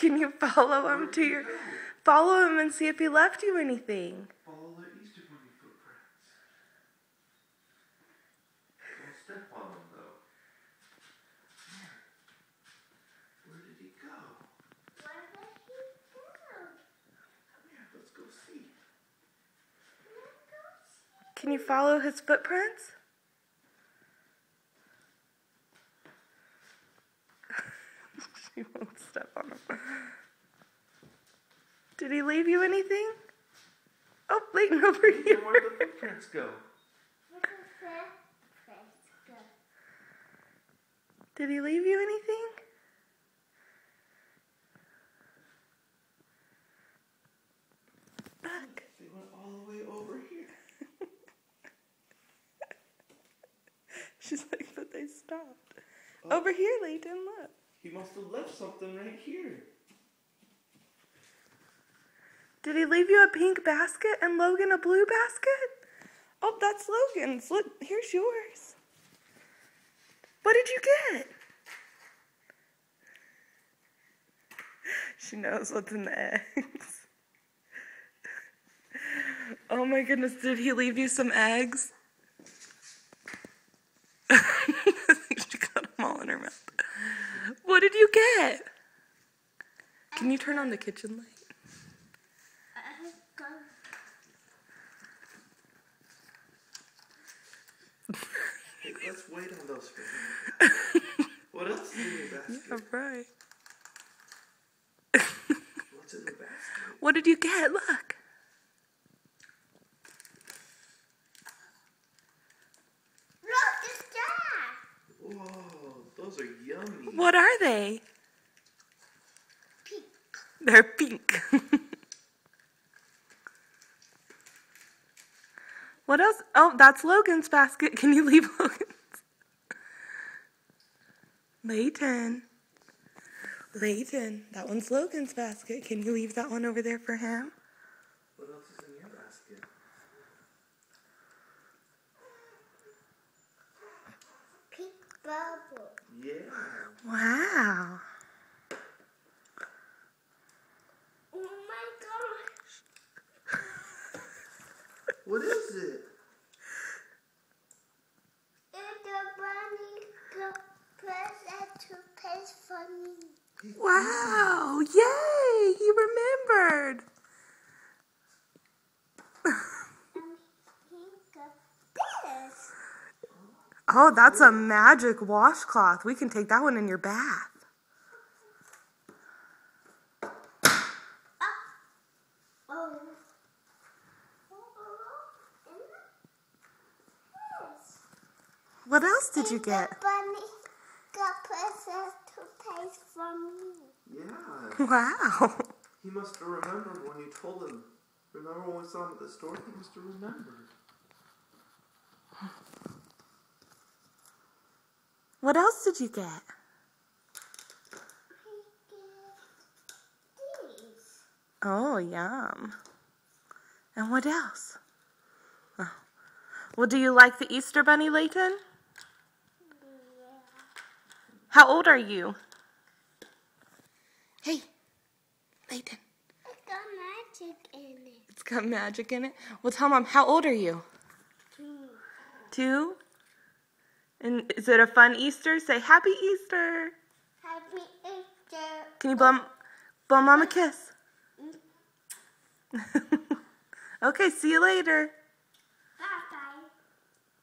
Can you follow him to your... Follow him and see if he left you anything. Follow the Easter Bunny footprints. Don't step on them, though. Where did he go? Where did he go? Come here, let's go see. Can you follow his footprints? She won't step on him. Did he leave you anything? Oh, Layton, over here. Where did the footprints go? Where did the footprints go? Did he leave you anything? Look. They went all the way over here. She's like, but they stopped. Oh. Over here, Layton, look. He must have left something right here. Did he leave you a pink basket and Logan a blue basket? Oh, that's Logan's. Look, here's yours. What did you get? She knows what's in the eggs. Oh my goodness, did he leave you some eggs? She got them all in her mouth. What did you get? Can you turn on the kitchen light? Hey, let's wait on those for What else is in your basket? Yeah, right. What's in the basket? What did you get? Look. Look, it's that. Whoa, those are yummy. What are they? Pink. They're pink. What else? Oh, that's Logan's basket. Can you leave Logan's? Layton. Layton, that one's Logan's basket. Can you leave that one over there for him? What else is in your basket? Pink bubble. Yeah. Wow. Oh my gosh. What is it? It's a bunny present to paste for me. Wow. Yay. He remembered. And he got this. Oh, that's a magic washcloth. We can take that one in your bath. Oh. What else did you get? The bunny got present to paste for me. Yeah. Wow. He must have remembered when you told him. Remember when we saw him at the store? He must have remembered. What else did you get? I get these. Oh, yum. And what else? Oh. Well, do you like the Easter Bunny, Layton? Yeah. How old are you? Hey, Layton. It's got magic in it. It's got magic in it. Well, tell Mom, how old are you? 2. 2? And is it a fun Easter? Say Happy Easter. Happy Easter. Can you blow Mom a kiss? Okay, see you later.